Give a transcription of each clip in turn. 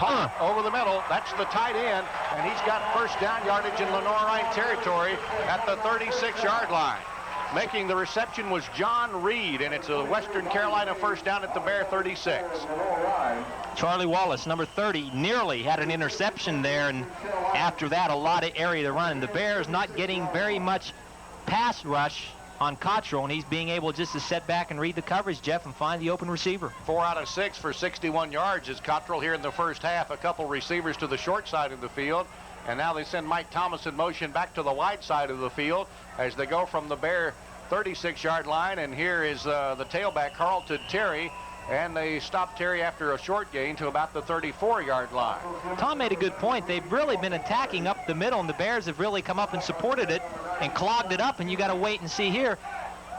Caught over the middle. That's the tight end, and he's got first down yardage in Lenoir territory at the 36-yard line. Making the reception was John Reed, and it's a Western Carolina first down at the Bear 36. Charlie Wallace, number 30, nearly had an interception there, and after that, a lot of area to run. And the Bears not getting very much pass rush on Cottrell, and he's being able just to set back and read the coverage, Jeff, and find the open receiver. 4 out of 6 for 61 yards is Cottrell here in the first half. A couple receivers to the short side of the field, and now they send Mike Thomas in motion back to the wide side of the field as they go from the Bear 36-yard line. And here is the tailback, Carlton Terry, and they stop Terry after a short gain to about the 34-yard line. Tom made a good point. They've really been attacking up the middle, and the Bears have really come up and supported it and clogged it up, and you got to wait and see here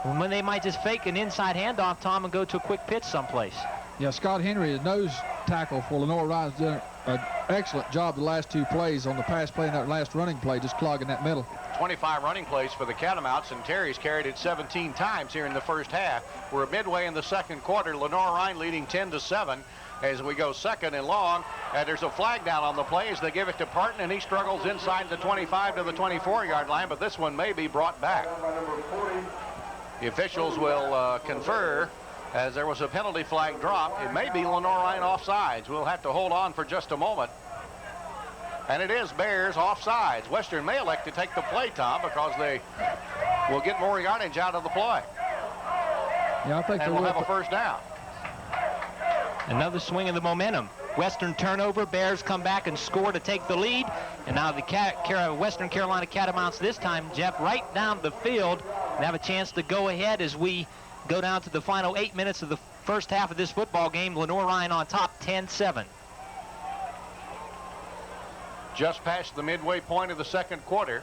when they might just fake an inside handoff, Tom, and go to a quick pitch someplace. Yeah, Scott Henry, the nose tackle for Lenoir, Rhyne's done an excellent job the last 2 plays on the pass play and that last running play, just clogging that middle. 25 running plays for the Catamounts, and Terry's carried it 17 times here in the first half. We're midway in the second quarter. Lenoir Rhyne leading 10-7 as we go second and long. And there's a flag down on the play as they give it to Parton, and he struggles inside the 25 to the 24-yard line, but this one may be brought back. The officials will confer as there was a penalty flag drop. It may be Lenoir Rhyne offsides. We'll have to hold on for just a moment. And it is Bears offsides. Western may elect to take the play, Tom, because they will get more yardage out of the play. Yeah, I think and we'll have a first down. Another swing of the momentum. Western turnover. Bears come back and score to take the lead. And now the Western Carolina Catamounts this time, Jeff, right down the field and have a chance to go ahead as we go down to the final 8 minutes of the first half of this football game. Lenoir Rhyne on top, 10-7. Just past the midway point of the second quarter.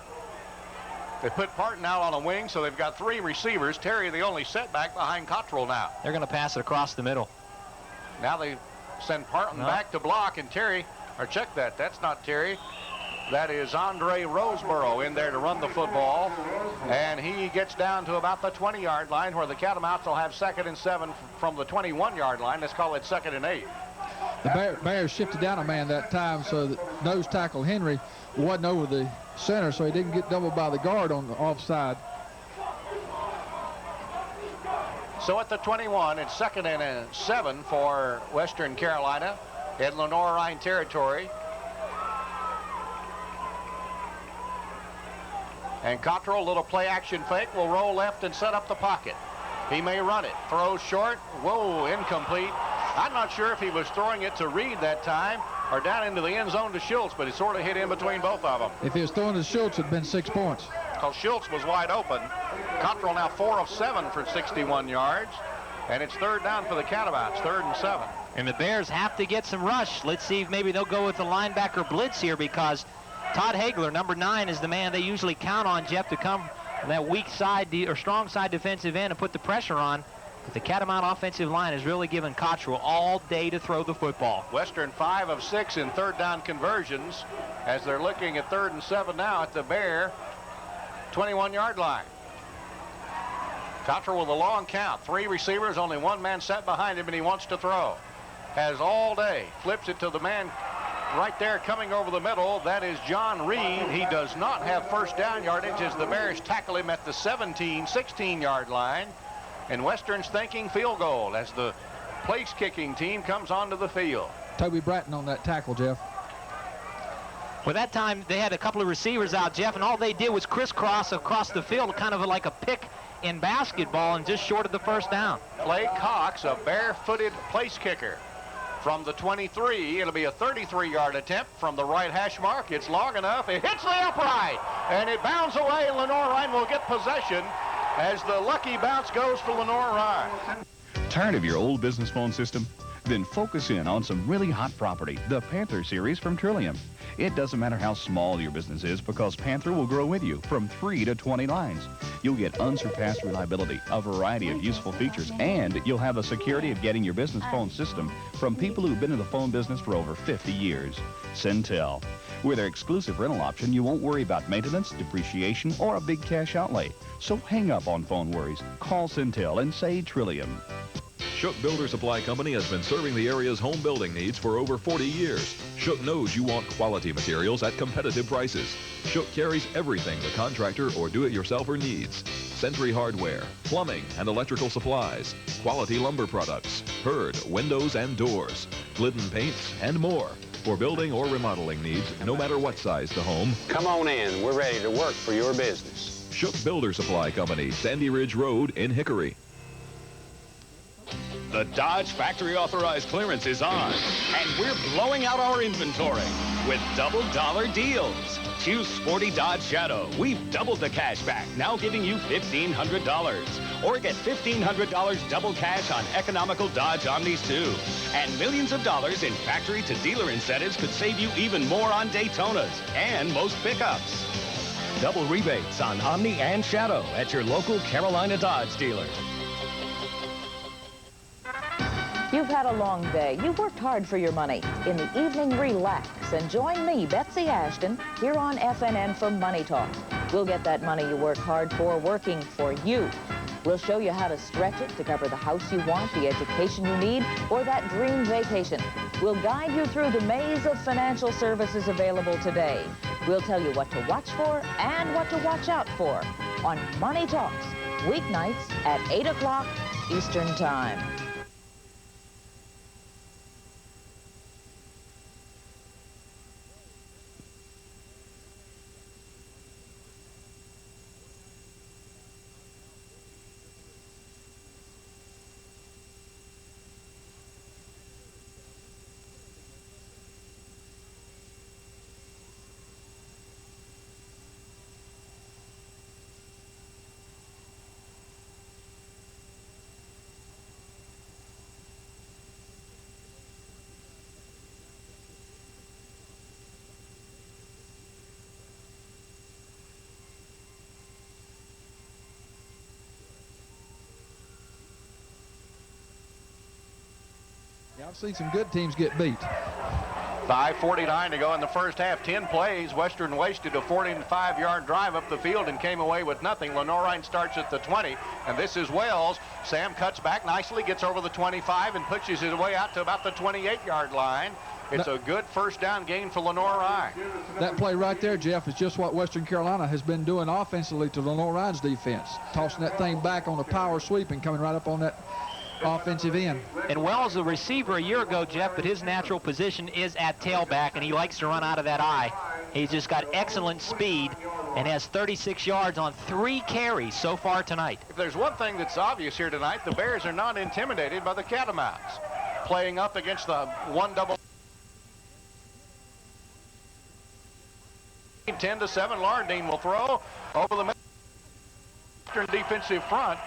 They put Parton out on a wing, so they've got 3 receivers. Terry, the only setback behind Cottrell now. They're going to pass it across the middle. Now they send Parton back to block, and Terry, or check that, that's not Terry. That is Andre Roseborough in there to run the football, and he gets down to about the 20-yard line where the Catamounts will have 2nd and 7 from the 21-yard line. Let's call it 2nd and 8. The Bears shifted down a man that time, so that nose tackle Henry wasn't over the center, so he didn't get doubled by the guard on the offside. So at the 21, it's 2nd and 7 for Western Carolina in Lenoir Rhyne territory. And Cottrell, a little play action fake, will roll left and set up the pocket. He may run it. Throws short. Whoa, incomplete. I'm not sure if he was throwing it to Reed that time or down into the end zone to Schultz, but he sort of hit in between both of them. If he was throwing to Schultz, it would have been 6 points. Because Schultz was wide open. Cottrell now 4 of 7 for 61 yards. And it's 3rd down for the Catamounts, 3rd and 7. And the Bears have to get some rush. Let's see if maybe they'll go with the linebacker blitz here, because Todd Hagler, number 9, is the man they usually count on, Jeff, to come on that weak side or strong side defensive end and put the pressure on. But the Catamount offensive line has really given Cottrell all day to throw the football. Western 5 of 6 in 3rd down conversions as they're looking at 3rd and 7 now at the Bear 21-yard line. Cottrell with a long count. 3 receivers, only 1 man set behind him, and he wants to throw. Has all day. Flips it to the man right there coming over the middle. That is John Reed. He does not have first down yardage as the Bears tackle him at the 16-yard line. And Western's thinking field goal as the place kicking team comes onto the field. Toby Bratton on that tackle, Jeff. Well, that time they had a couple of receivers out, Jeff, and all they did was crisscross across the field, kind of like a pick in basketball, and just short of the first down. Clay Cox, a barefooted place kicker. From the 23, it'll be a 33-yard attempt from the right hash mark. It's long enough. It hits the upright, and it bounds away. Lenoir Rhyne will get possession as the lucky bounce goes for Lenoir Rhyne. Tired of your old business phone system? Then focus in on some really hot property, the Panther series from Trillium. It doesn't matter how small your business is, because Panther will grow with you from 3 to 20 lines. You'll get unsurpassed reliability, a variety of useful features, and you'll have the security of getting your business phone system from people who've been in the phone business for over 50 years. Centel. With their exclusive rental option, you won't worry about maintenance, depreciation, or a big cash outlay. So hang up on phone worries. Call Centel and say Trillium. Shook Builder Supply Company has been serving the area's home building needs for over 40 years. Shook knows you want quality materials at competitive prices. Shook carries everything the contractor or do-it-yourselfer needs. Century hardware, plumbing and electrical supplies, quality lumber products, Hurd windows and doors, Glidden paints, and more. For building or remodeling needs, no matter what size the home. Come on in. We're ready to work for your business. Shook Builder Supply Company, Sandy Ridge Road in Hickory. The Dodge factory authorized clearance is on, and we're blowing out our inventory with double dollar deals. Choose sporty Dodge Shadow. We've doubled the cash back, now giving you $1,500. Or get $1,500 double cash on economical Dodge Omnis too. And millions of dollars in factory to dealer incentives could save you even more on Daytonas and most pickups. Double rebates on Omni and Shadow at your local Carolina Dodge dealer. You've had a long day. You've worked hard for your money. In the evening, relax and join me, Betsy Ashton, here on FNN for Money Talk. We'll get that money you work hard for working for you. We'll show you how to stretch it to cover the house you want, the education you need, or that dream vacation. We'll guide you through the maze of financial services available today. We'll tell you what to watch for and what to watch out for on Money Talks, weeknights at 8 o'clock Eastern Time. I've seen some good teams get beat. 5:49 to go in the first half. 10 plays. Western wasted a 45-yard drive up the field and came away with nothing. Lenoir starts at the 20, and this is Wells. Sam cuts back nicely, gets over the 25, and pushes his way out to about the 28-yard line. It's a good first down gain for Lenoir. That play right there, Jeff, is just what Western Carolina has been doing offensively to Lenoir's defense. Tossing that thing back on a power sweep and coming right up on that offensive end. And Wells, the receiver a year ago, Jeff, but his natural position is at tailback, and he likes to run out of that eye. He's just got excellent speed and has 36 yards on 3 carries so far tonight. If there's one thing that's obvious here tonight, the Bears are not intimidated by the Catamounts. Playing up against the one double. 10-7, Lardine will throw over the Western defensive front.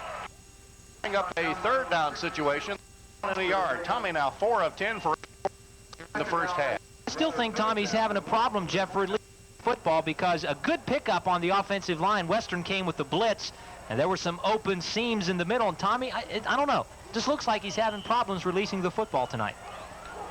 Up a third down situation in the yard. Tommy now 4 of 10 for the first half. I still think Tommy's having a problem, Jeff, for football, because a good pickup on the offensive line. Western came with the blitz, and there were some open seams in the middle. And Tommy, I don't know, just looks like he's having problems releasing the football tonight.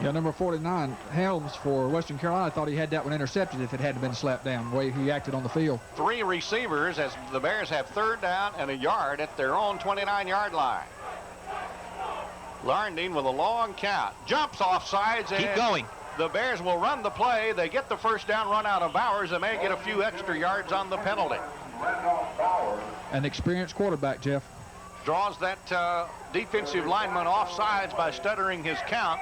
Yeah, number 49, Helms for Western Carolina, thought he had that one intercepted if it hadn't been slapped down, the way he acted on the field. 3 receivers as the Bears have third down and a yard at their own 29-yard line. Lardine with a long count. Jumps off sides. Keep going. The Bears will run the play. They get the first down run out of Bowers. They may get a few extra yards on the penalty. An experienced quarterback, Jeff. Draws that defensive lineman off sides by stuttering his count.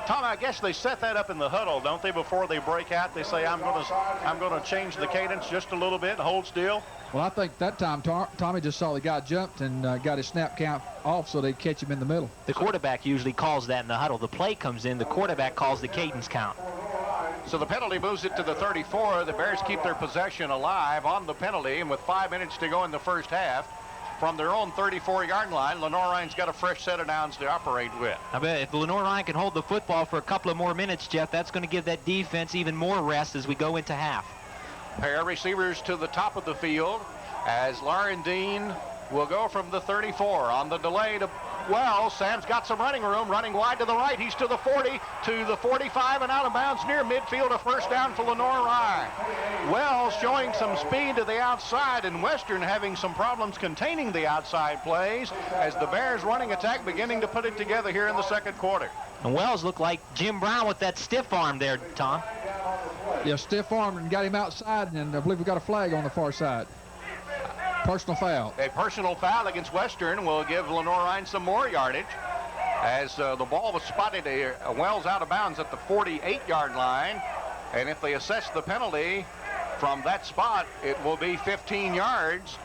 Tom, I guess they set that up in the huddle, don't they, before they break out? They say, I'm going to change the cadence just a little bit and hold still. Well, I think that time Tommy just saw the guy jumped and got his snap count off so they catch him in the middle. The quarterback usually calls that in the huddle. The play comes in, the quarterback calls the cadence count. So the penalty moves it to the 34. The Bears keep their possession alive on the penalty, and with 5 minutes to go in the first half, from their own 34-yard line, Lenoir-Rhyne's got a fresh set of downs to operate with. I bet if Lenoir-Rhyne can hold the football for a couple of more minutes, Jeff, that's going to give that defense even more rest as we go into half. Pair of receivers to the top of the field as Lardine will go from the 34 on the delay to Wells. Sam's got some running room, running wide to the right. He's to the 40, to the 45, and out of bounds near midfield. A first down for Lenoir Rhyne. Wells showing some speed to the outside, and Western having some problems containing the outside plays as the Bears running attack beginning to put it together here in the second quarter. And Wells looked like Jim Brown with that stiff arm there, Tom. Yeah, stiff arm and got him outside, and I believe we got a flag on the far side. Personal foul. A personal foul against Western will give Lenoir Rhyne some more yardage as the ball was spotted Wells out of bounds at the 48-yard line. And if they assess the penalty from that spot, it will be 15 yards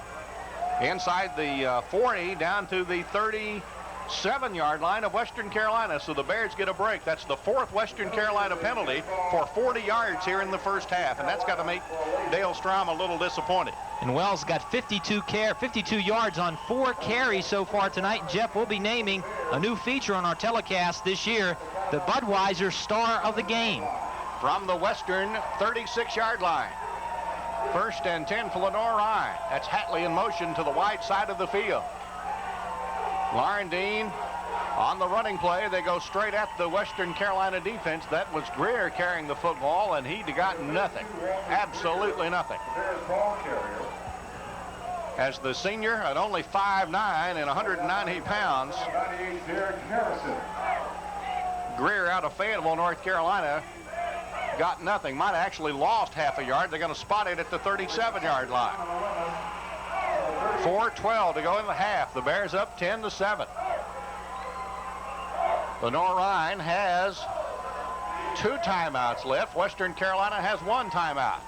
inside the 40 down to the 37-yard line of Western Carolina. So the Bears get a break. That's the fourth Western Carolina penalty for 40 yards here in the first half, and that's got to make Dale Strom a little disappointed. And Wells got 52 yards on 4 carries so far tonight. And Jeff, will be naming a new feature on our telecast this year, the Budweiser Star of the Game. From the Western 36-yard line. First and 10 for Lenoir Rhyne. That's Hatley in motion to the wide side of the field. Laurendine on the running play. They go straight at the Western Carolina defense. That was Greer carrying the football, and he got nothing. Absolutely nothing. As the senior at only 5'9" and 190 pounds, Greer out of Fayetteville, North Carolina, got nothing. Might have actually lost half a yard. They're going to spot it at the 37-yard line. 4:12 to go in the half. The Bears up 10-7. Lenoir Rhyne has 2 timeouts left. Western Carolina has 1 timeout.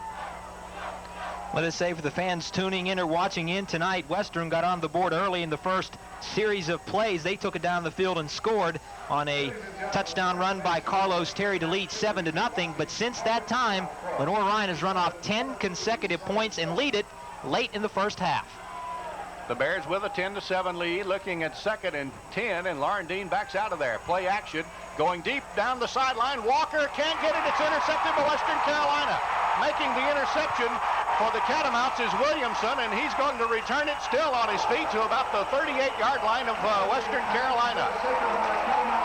Let us say for the fans tuning in or watching in tonight, Western got on the board early in the first series of plays. They took it down the field and scored on a touchdown run by Carlos Terry to lead 7-0. But since that time, Lenoir Rhyne has run off 10 consecutive points and lead it late in the first half. The Bears with a 10-7 lead, looking at 2nd and 10, and Laurendine backs out of there. Play action, going deep down the sideline. Walker can't get it. It's intercepted by Western Carolina. Making the interception for the Catamounts is Williamson, and he's going to return it still on his feet to about the 38-yard line of Western Carolina.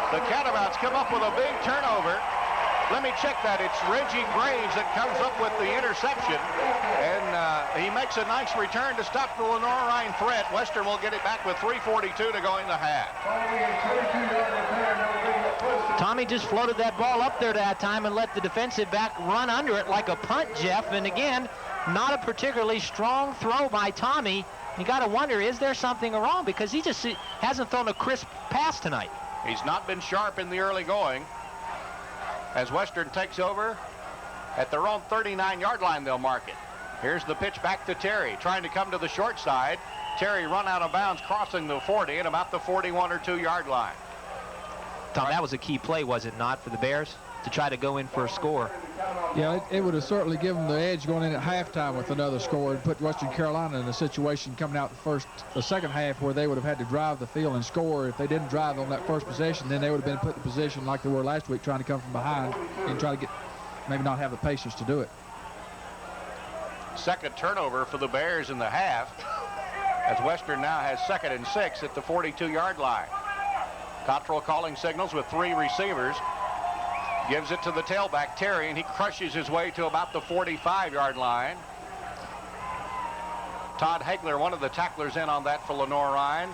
The Catamounts come up with a big turnover. Let me check that. It's Reggie Graves that comes up with the interception, and he makes a nice return to stop the Lenoir Rhyne threat. Western will get it back with 3:42 to go in the half. Tommy just floated that ball up there that time and let the defensive back run under it like a punt, Jeff. And again, not a particularly strong throw by Tommy. You got to wonder, is there something wrong? Because he just hasn't thrown a crisp pass tonight. He's not been sharp in the early going. As Western takes over at their own 39-yard line, they'll mark it. Here's the pitch back to Terry, trying to come to the short side. Terry run out of bounds, crossing the 40 and about the 41 or 2-yard line. Tom, that was a key play, was it not, for the Bears to try to go in for a score? Yeah, it would have certainly given them the edge going in at halftime with another score and put Western Carolina in a situation coming out the second half where they would have had to drive the field and score. If they didn't drive on that first possession, then they would have been put in position like they were last week, trying to come from behind and try to maybe not have the patience to do it. Second turnover for the Bears in the half, as Western now has 2nd and 6 at the 42-yard line. Cottrell calling signals with 3 receivers. Gives it to the tailback, Terry, and he crushes his way to about the 45-yard line. Todd Hagler, one of the tacklers in on that for Lenoir Rhyne.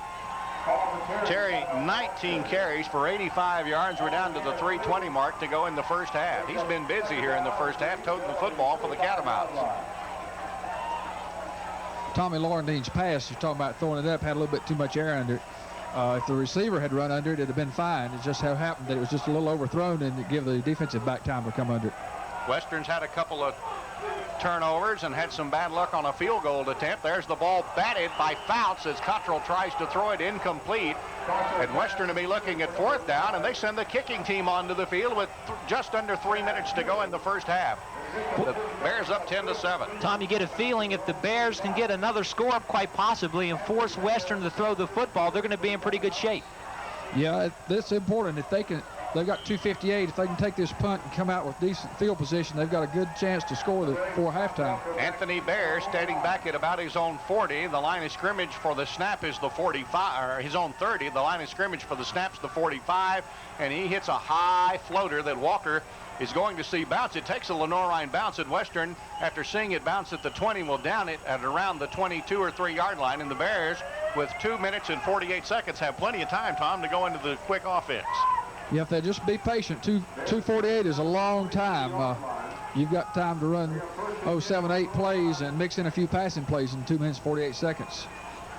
Terry, 19 carries for 85 yards. We're down to the 3:20 mark to go in the first half. He's been busy here in the first half, toting the football for the Catamounts. Tommy Laurendine's pass, you're talking about throwing it up, had a little bit too much air under it. If the receiver had run under it, it'd have been fine. It just so happened that it was just a little overthrown and it give the defensive back time to come under it. Western's had a couple of turnovers and had some bad luck on a field goal attempt. There's the ball batted by Fouts as Cottrell tries to throw it incomplete. And Western will be looking at 4th down, and they send the kicking team onto the field with just under 3 minutes to go in the first half. The Bears up 10-7. Tom, you get a feeling if the Bears can get another score up quite possibly and force Western to throw the football, they're going to be in pretty good shape. Yeah, that's important. If they can, They've got 2:58. If they can take this punt and come out with decent field position, they've got a good chance to score before halftime. Anthony Bear standing back at about his own 40. The line of scrimmage for the snap is the 45, or his own 30. The line of scrimmage for the snap's the 45, and he hits a high floater that Walker is going to see bounce. It takes a Lenoir Rhyne bounce at Western. After seeing it bounce at the 20, will down it at around the 22 or 3 yard line, and the Bears, with 2 minutes and 48 seconds, have plenty of time, Tom, to go into the quick offense. Yeah, if they just be patient. 2:48 is a long time. You've got time to run 7, 8 plays and mix in a few passing plays in 2 minutes, 48 seconds.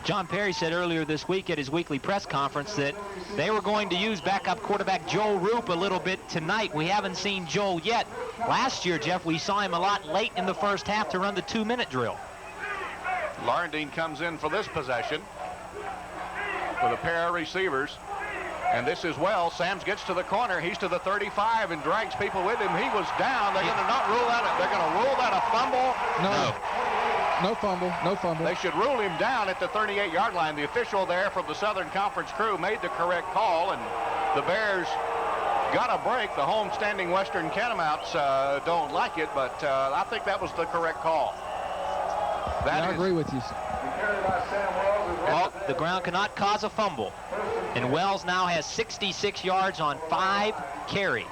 John Perry said earlier this week at his weekly press conference that they were going to use backup quarterback Joel Roop a little bit tonight. We haven't seen Joel yet. Last year, Jeff, we saw him a lot late in the first half to run the 2-minute drill. Laurendine comes in for this possession with a pair of receivers. And this is Wells. Sams gets to the corner. He's to the 35 and drags people with him. He was down. They're going to not rule that. They're going to rule that a fumble. No fumble. No fumble. They should rule him down at the 38-yard line. The official there from the Southern Conference crew made the correct call, and the Bears got a break. The home-standing Western Catamounts don't like it, but I think that was the correct call. I agree with you. Well, the ground cannot cause a fumble. And Wells now has 66 yards on 5 carries.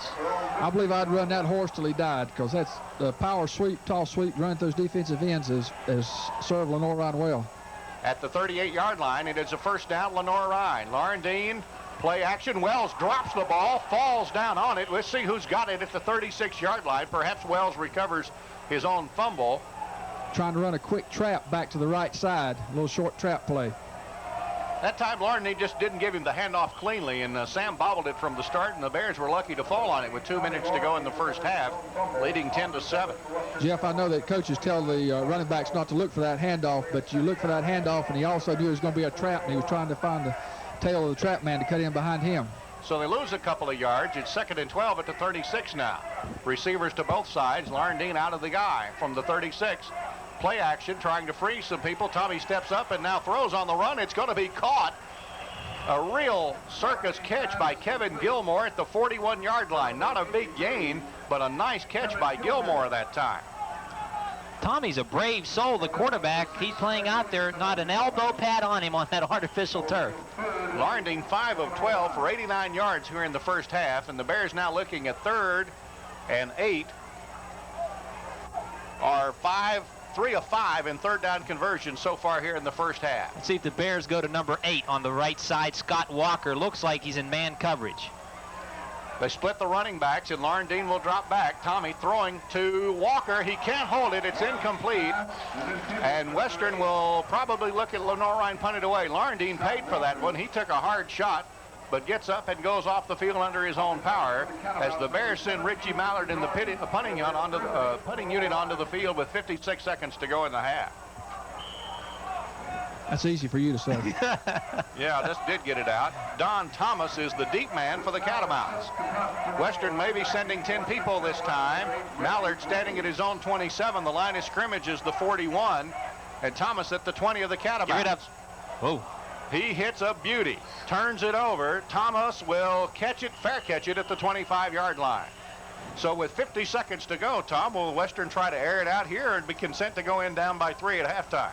I believe I'd run that horse till he died, because that's the power sweep, tall sweep, running those defensive ends has served Lenoir Rhyne well. At the 38-yard line, it is a first down, Lenoir Rhyne. Laurendine, play action. Wells drops the ball, falls down on it. Let's see who's got it at the 36-yard line. Perhaps Wells recovers his own fumble. Trying to run a quick trap back to the right side, a little short trap play. That time, Laurendine just didn't give him the handoff cleanly, and Sam bobbled it from the start, and the Bears were lucky to fall on it with 2 minutes to go in the first half, leading 10-7. Jeff, I know that coaches tell the running backs not to look for that handoff, but you look for that handoff, and he also knew it was going to be a trap, and he was trying to find the tail of the trap man to cut in behind him. So they lose a couple of yards. It's 2nd and 12 at the 36 now. Receivers to both sides. Laurendine out of the guy from the 36. Play action, trying to freeze some people. Tommy steps up and now throws on the run. It's going to be caught. A real circus catch by Kevin Gilmore at the 41-yard line. Not a big gain, but a nice catch by Gilmore that time. Tommy's a brave soul, the quarterback. He's playing out there, not an elbow pad on him on that artificial turf. Laurendine 5 of 12 for 89 yards here in the first half, and the Bears now looking at 3rd and 8 are 3 of 5 in third down conversions so far here in the first half. Let's see if the Bears go to number 8 on the right side. Scott Walker looks like he's in man coverage. They split the running backs, and Laurendine will drop back. Tommy throwing to Walker. He can't hold it. It's incomplete. And Western will probably look at Lenoir Rhyne punted away. Laurendine paid for that one. He took a hard shot, but gets up and goes off the field under his own power as the Bears send Richie Mallard in the punting unit onto the field with 56 seconds to go in the half. That's easy for you to say. Yeah, this did get it out. Don Thomas is the deep man for the Catamounts. Western may be sending 10 people this time. Mallard standing at his own 27. The line of scrimmage is the 41. And Thomas at the 20 of the Catamounts. Give it up. Whoa. He hits a beauty, turns it over. Thomas will catch it, fair catch it at the 25-yard line. So with 50 seconds to go, Tom, will Western try to air it out here and be content to go in down by 3 at halftime?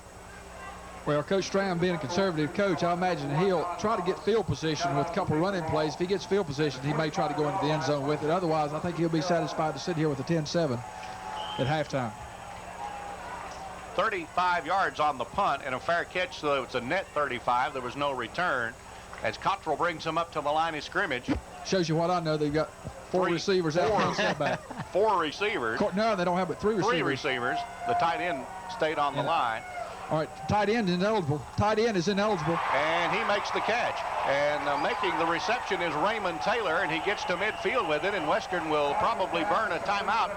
Well, Coach Stram being a conservative coach, I imagine he'll try to get field position with a couple running plays. If he gets field position, he may try to go into the end zone with it. Otherwise, I think he'll be satisfied to sit here with a 10-7 at halftime. 35 yards on the punt and a fair catch, so it's a net 35. There was no return as Cottrell brings him up to the line of scrimmage. Shows you what I know. They've got four receivers out there. Back. 4 receivers. No, they don't have but 3 receivers. 3 receivers. The tight end stayed on the line. All right, tight end is ineligible. Tight end is ineligible. And he makes the catch. And making the reception is Raymond Taylor, and he gets to midfield with it, and Western will probably burn a timeout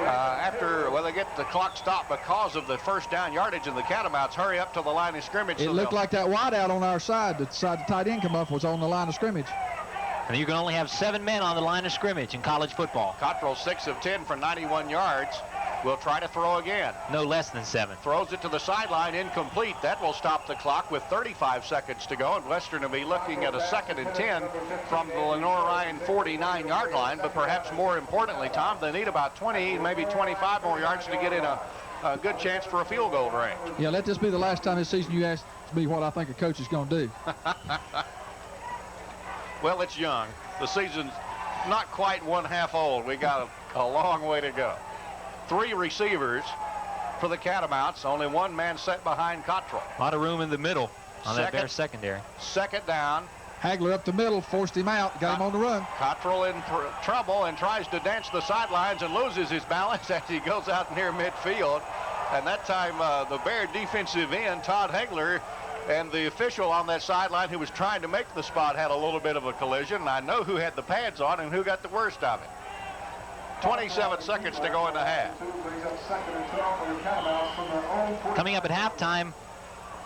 after, well, they get the clock stopped because of the first down yardage, and the Catamounts hurry up to the line of scrimmage. It looked like that wideout on our side, the side the tight end come up, was on the line of scrimmage. And you can only have 7 men on the line of scrimmage in college football. Cottrell 6 of 10 for 91 yards. will try to throw again. No less than 7. Throws it to the sideline, incomplete. That will stop the clock with 35 seconds to go, and Western will be looking at a 2nd and 10 from the Lenoir-Rhyne 49-yard line. But perhaps more importantly, Tom, they need about 20, maybe 25 more yards to get in a good chance for a field goal range. Yeah, let this be the last time this season you ask me what I think a coach is going to do. Well, it's young. The season's not quite 1/2 old. We got a long way to go. 3 receivers for the Catamounts. Only 1 man set behind Cottrell. A lot of room in the middle on that Bears secondary. 2nd down. Hagler up the middle, forced him out, got him on the run. Cottrell in trouble and tries to dance the sidelines and loses his balance as he goes out near midfield. And that time, the Bear defensive end, Todd Hagler, and the official on that sideline who was trying to make the spot had a little bit of a collision. And I know who had the pads on and who got the worst of it. 27 seconds to go in the half. Coming up at halftime,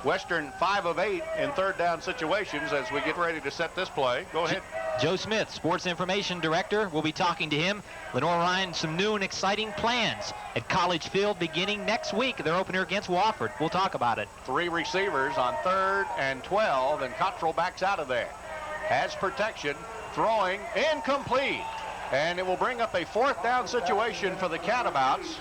Western 5 of 8 in 3rd down situations as we get ready to set this play. Go ahead. Joe Smith, Sports Information Director, will be talking to him. Lenoir-Rhyne, some new and exciting plans at College Field beginning next week. Their opener against Wofford. We'll talk about it. 3 receivers on 3rd and 12, and Cottrell backs out of there. Has protection, throwing, incomplete. And it will bring up a 4th down situation for the Catamounts.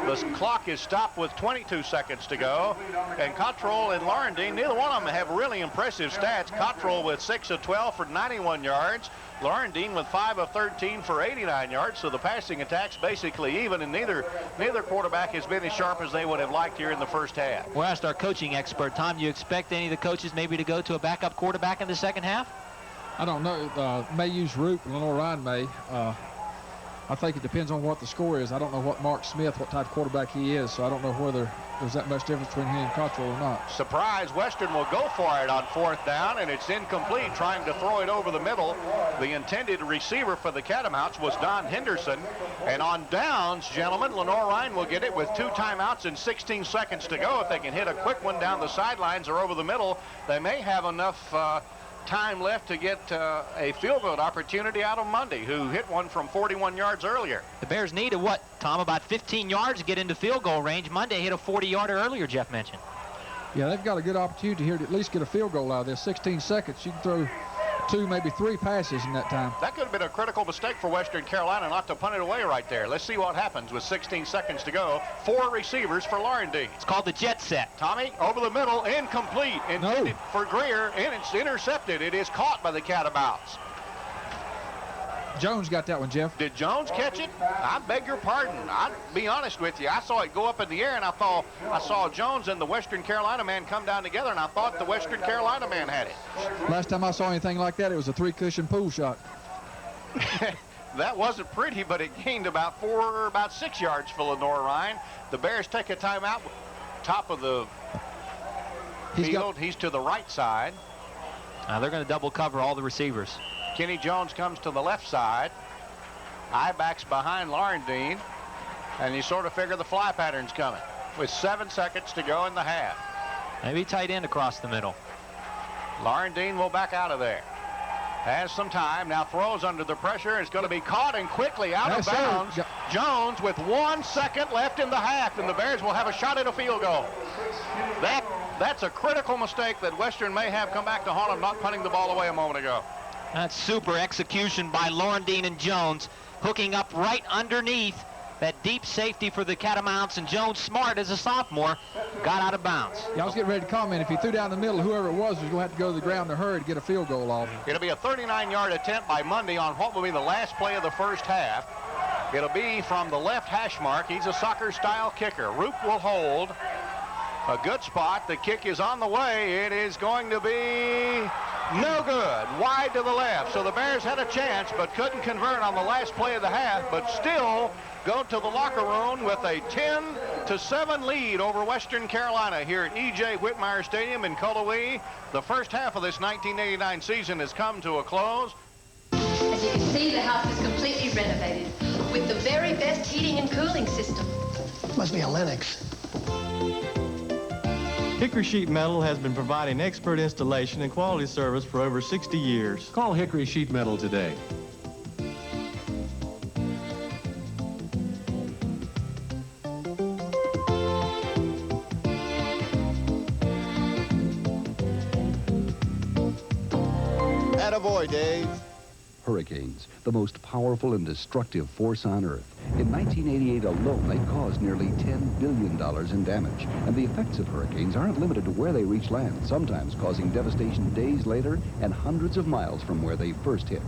The clock is stopped with 22 seconds to go. And Cottrell and Laurendine, neither one of them have really impressive stats. Cottrell with 6 of 12 for 91 yards. Laurendine with 5 of 13 for 89 yards. So the passing attack's basically even, and neither quarterback has been as sharp as they would have liked here in the first half. We'll ask our coaching expert. Tom, do you expect any of the coaches maybe to go to a backup quarterback in the second half? I don't know. May use Roop. Lenoir-Rhyne may. I think it depends on what the score is. I don't know what Mark Smith, what type of quarterback he is, so I don't know whether there's that much difference between him and Cottrell or not. Surprise, Western will go for it on 4th down, and it's incomplete, trying to throw it over the middle. The intended receiver for the Catamounts was Don Henderson. And on downs, gentlemen, Lenoir-Rhyne will get it with 2 timeouts and 16 seconds to go. If they can hit a quick one down the sidelines or over the middle, they may have enough time left to get a field goal opportunity out of Mundy, who hit one from 41 yards earlier. The Bears need a what, Tom, about 15 yards to get into field goal range. Monday hit a 40-yarder earlier, Jeff mentioned. Yeah, they've got a good opportunity here to at least get a field goal out of this. 16 seconds, you can throw 2, maybe 3 passes in that time. That could have been a critical mistake for Western Carolina not to punt it away right there. Let's see what happens with 16 seconds to go. 4 receivers for Laurendine. It's called the jet set. Tommy, over the middle, incomplete. Intended for Greer, and it's intercepted. It is caught by the Catamounts. Jones got that one, Jeff. Did Jones catch it? I beg your pardon. I'll be honest with you. I saw it go up in the air, and I saw Jones and the Western Carolina man come down together, and I thought the Western Carolina man had it. Last time I saw anything like that, it was a 3-cushion pool shot. That wasn't pretty, but it gained about 6 yards for Lenoir-Rhyne. The Bears take a timeout. Top of the field. He's to the right side. Now they're going to double cover all the receivers. Kenny Jones comes to the left side. I-backs behind Laurendine. And you sort of figure the fly pattern's coming. With 7 seconds to go in the half. Maybe tight end across the middle. Laurendine will back out of there. Has some time. Now throws under the pressure. It's going to be caught and quickly out of bounds. Jones with 1 second left in the half. And the Bears will have a shot at a field goal. That's a critical mistake that Western may have come back to haunt them, not punting the ball away a moment ago. That's super execution by Laurendine and Jones, hooking up right underneath that deep safety for the Catamounts, and Jones, smart as a sophomore, got out of bounds. Yeah, I was getting ready to comment. If he threw down the middle, whoever it was going to have to go to the ground in a hurry to get a field goal off. It'll be a 39-yard attempt by Mundy on what will be the last play of the first half. It'll be from the left hash mark. He's a soccer-style kicker. Roop will hold. A good spot. The kick is on the way. It is going to be no good. Wide to the left. So the Bears had a chance but couldn't convert on the last play of the half, but still go to the locker room with a 10-7 lead over Western Carolina here at E.J. Whitmire Stadium in Cullowhee. The first half of this 1989 season has come to a close. As you can see, the house is completely renovated with the very best heating and cooling system. Must be a Lennox. Hickory Sheet Metal has been providing expert installation and quality service for over 60 years. Call Hickory Sheet Metal today. Attaboy, Dave. Hurricanes, the most powerful and destructive force on Earth. In 1988 alone, they caused nearly $10 billion in damage. And the effects of hurricanes aren't limited to where they reach land, sometimes causing devastation days later and hundreds of miles from where they first hit.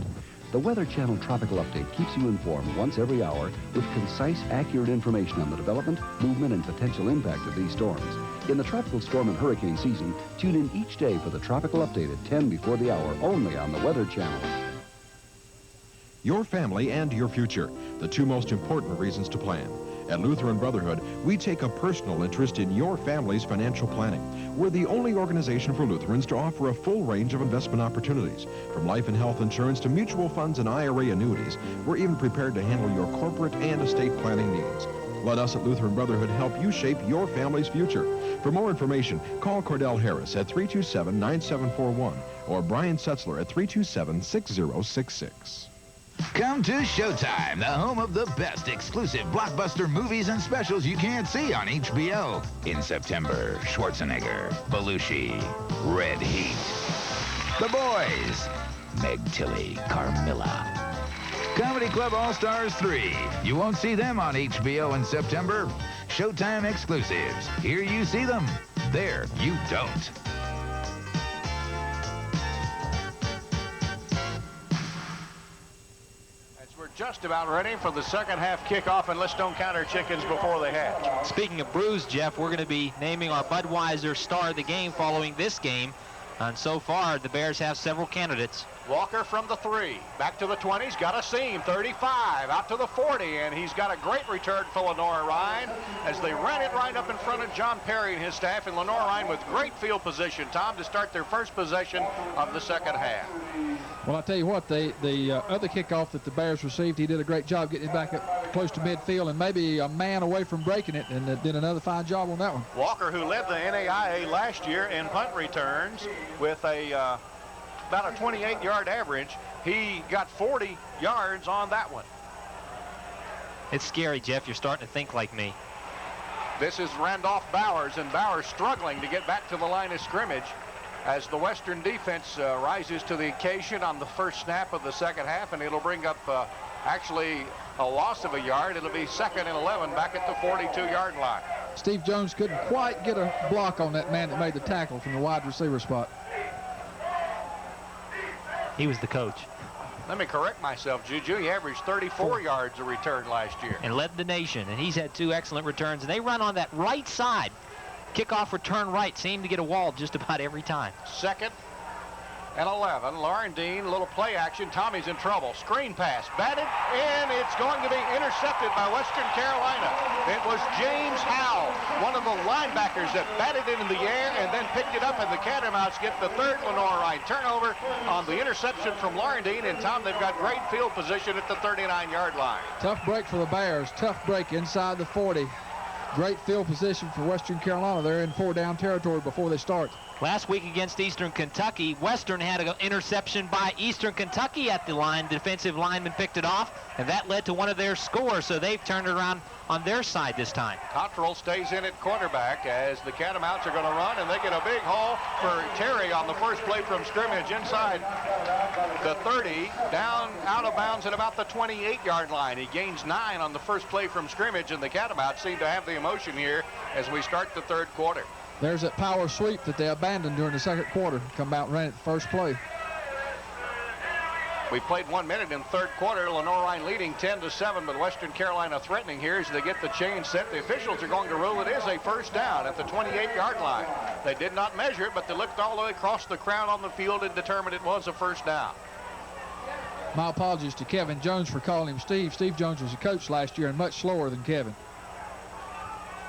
The Weather Channel Tropical Update keeps you informed once every hour with concise, accurate information on the development, movement, and potential impact of these storms. In the tropical storm and hurricane season, tune in each day for the Tropical Update at 10 before the hour, only on the Weather Channel. Your family and your future, the two most important reasons to plan. At Lutheran Brotherhood, we take a personal interest in your family's financial planning. We're the only organization for Lutherans to offer a full range of investment opportunities, from life and health insurance to mutual funds and IRA annuities. We're even prepared to handle your corporate and estate planning needs. Let us at Lutheran Brotherhood help you shape your family's future. For more information, call Cordell Harris at 327-9741 or Brian Setzler at 327-6066. Come to Showtime, the home of the best exclusive blockbuster movies and specials you can't see on HBO. In September, Schwarzenegger, Belushi, Red Heat, The Boys, Meg Tilly, Carmilla. Comedy Club All-Stars 3. You won't see them on HBO in September. Showtime exclusives. Here you see them. There you don't. Just about ready for the second half kickoff, and let's don't count our chickens before they hatch. Speaking of brews, Jeff, we're going to be naming our Budweiser star of the game following this game. And so far, the Bears have several candidates. Walker from the 3, back to the 20s, got a seam, 35, out to the 40, and he's got a great return for Lenoir Rhyne as they ran it right up in front of John Perry and his staff, and Lenoir Rhyne with great field position, Tom, to start their first possession of the second half. Well, I'll tell you what, the other kickoff that the Bears received, he did a great job getting it back up close to midfield and maybe a man away from breaking it, and did another fine job on that one. Walker, who led the NAIA last year in punt returns with about a 28-yard average, he got 40 yards on that one. It's scary, Jeff. You're starting to think like me. This is Randolph Bowers, and Bowers struggling to get back to the line of scrimmage as the Western defense rises to the occasion on the first snap of the second half, and it'll bring up actually a loss of a yard. It'll be 2nd and 11 back at the 42-yard line. Steve Jones couldn't quite get a block on that man that made the tackle from the wide receiver spot. He was the coach. Let me correct myself, Juju. He averaged 34 yards a return last year. And led the nation, and he's had 2 excellent returns, and they run on that right side. Kickoff return right, seem to get a wall just about every time. 2nd and 11. Lauren Dean, a little play action. Tommy's in trouble. Screen pass, batted, and it's going to be intercepted by Western Carolina. It was James Howell, one of the linebackers that batted it in the air and then picked it up, and the Catamounts get the 3rd Lenoir Rhyne turnover on the interception from Lauren Dean. And Tom, they've got great field position at the 39-yard line. Tough break for the Bears. Tough break inside the 40. Great field position for Western Carolina. They're in 4-down territory before they start. Last week against Eastern Kentucky, Western had an interception by Eastern Kentucky at the line. The defensive lineman picked it off, and that led to one of their scores, so they've turned it around on their side this time. Cottrell stays in at quarterback as the Catamounts are going to run, and they get a big haul for Terry on the first play from scrimmage inside the 30, down out of bounds at about the 28-yard line. He gains 9 on the first play from scrimmage, and the Catamounts seem to have the emotion here as we start the 3rd quarter. There's that power sweep that they abandoned during the 2nd quarter. Come out and ran it the first play. We played 1 minute in 3rd quarter. Lenoir Rhyne leading 10-7, but Western Carolina threatening here as they get the chain set. The officials are going to rule it is a first down at the 28-yard line. They did not measure it, but they looked all the way across the crowd on the field and determined it was a first down. My apologies to Kevin Jones for calling him Steve. Steve Jones was a coach last year and much slower than Kevin.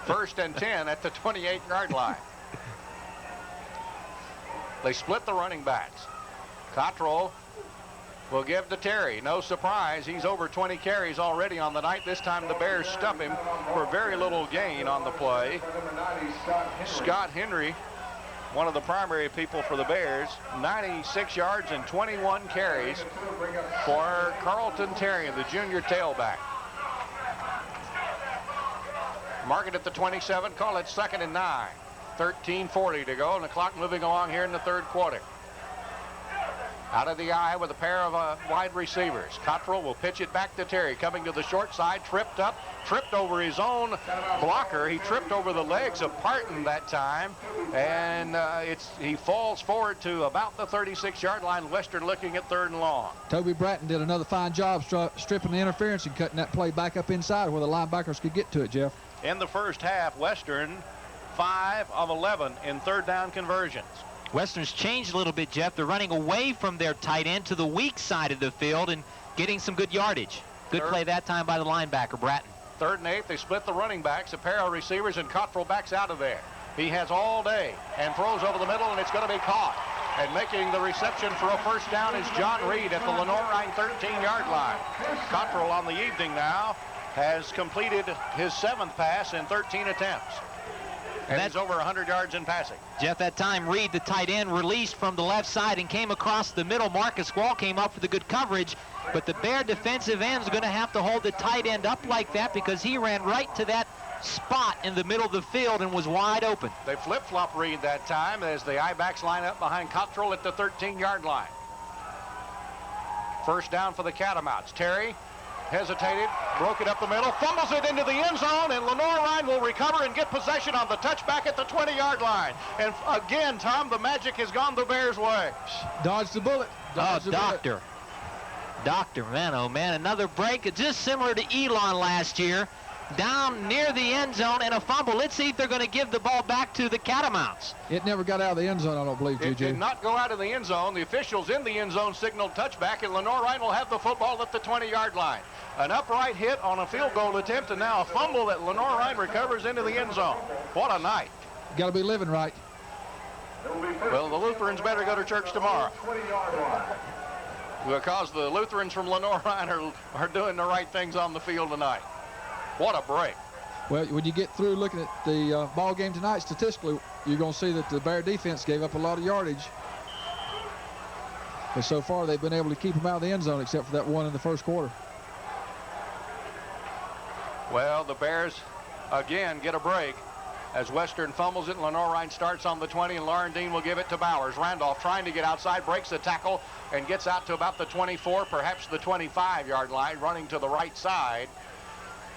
1st and 10 at the 28-yard line. They split the running backs. Cottrell will give to Terry. No surprise, he's over 20 carries already on the night. This time the Bears stuff him for very little gain on the play. Scott Henry, one of the primary people for the Bears, 96 yards and 21 carries for Carlton Terry, the junior tailback. Mark it at the 27, call it 2nd and 9. 13:40 to go, and the clock moving along here in the 3rd quarter. Out of the eye with a pair of wide receivers. Cottrell will pitch it back to Terry, coming to the short side, tripped over his own blocker. He tripped over the legs of Parton that time, and he falls forward to about the 36-yard line. Western looking at 3rd and long. Toby Bratton did another fine job stripping the interference and cutting that play back up inside where the linebackers could get to it, Jeff. In the first half, Western 5 of 11 in 3rd down conversions. Western's changed a little bit, Jeff. They're running away from their tight end to the weak side of the field and getting some good yardage. Good play that time by the linebacker, Bratton. 3rd and 8, they split the running backs, a pair of receivers, and Cottrell backs out of there. He has all day and throws over the middle, and it's going to be caught. And making the reception for a first down is John Reed at the Lenoir 13-yard line. Cottrell on the evening now has completed his 7th pass in 13 attempts. And that's over 100 yards in passing. Jeff, that time Reed, the tight end, released from the left side and came across the middle. Marcus Squall came up for the good coverage, but the Bear defensive end is going to have to hold the tight end up like that because he ran right to that spot in the middle of the field and was wide open. They flip-flop Reed that time as the I-backs line up behind Cottrell at the 13-yard line. First down for the Catamounts. Terry hesitated, broke it up the middle, fumbles it into the end zone, and Lenoir Rhyne will recover and get possession on the touchback at the 20-yard line. And again, Tom, the magic has gone the Bears' way. Dodged the bullet. Doctor, man, oh man, another break. It's just similar to Elon last year. Down near the end zone and a fumble. Let's see if they're going to give the ball back to the Catamounts. It never got out of the end zone, I don't believe, It did not go out of the end zone. The officials in the end zone signaled touchback, and Lenoir Rhyne will have the football at the 20-yard line. An upright hit on a field goal attempt, and now a fumble that Lenoir Rhyne recovers into the end zone. What a night. Got to be living right. Well, the Lutherans better go to church tomorrow, because the Lutherans from Lenoir Rhyne are doing the right things on the field tonight. What a break. Well, when you get through looking at the ball game tonight, statistically, you're going to see that the Bear defense gave up a lot of yardage. But so far, they've been able to keep them out of the end zone, except for that one in the first quarter. Well, the Bears, again, get a break as Western fumbles it. Lenoir Rhyne starts on the 20, and Lauren Dean will give it to Bowers. Randolph trying to get outside, breaks the tackle, and gets out to about the 24, perhaps the 25-yard line, running to the right side.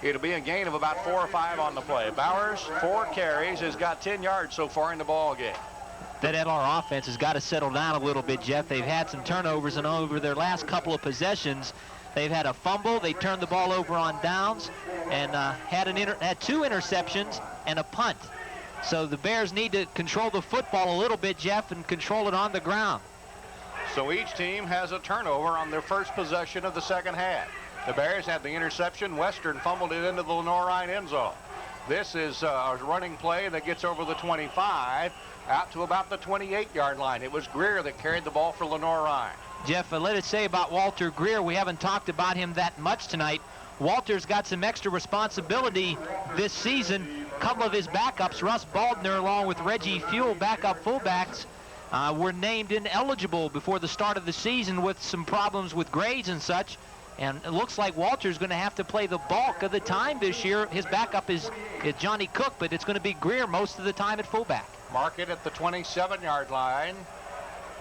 It'll be a gain of about 4 or 5 on the play. Bowers, 4 carries, has got 10 yards so far in the ball game. That LR offense has got to settle down a little bit, Jeff. They've had some turnovers, and over their last couple of possessions, they've had a fumble. They turned the ball over on downs and had 2 interceptions and a punt. So the Bears need to control the football a little bit, Jeff, and control it on the ground. So each team has a turnover on their first possession of the second half. The Bears had the interception. Western fumbled it into the Lenoir Rhyne end zone. This is a running play that gets over the 25 out to about the 28-yard line. It was Greer that carried the ball for Lenoir Rhyne. Jeff, let us say about Walter Greer, we haven't talked about him that much tonight. Walter's got some extra responsibility this season. A couple of his backups, Russ Baldner along with Reggie Fuel, backup fullbacks, were named ineligible before the start of the season with some problems with grades and such. And it looks like Walter's going to have to play the bulk of the time this year. His backup is Johnny Cook, but it's going to be Greer most of the time at fullback. Mark it at the 27-yard line.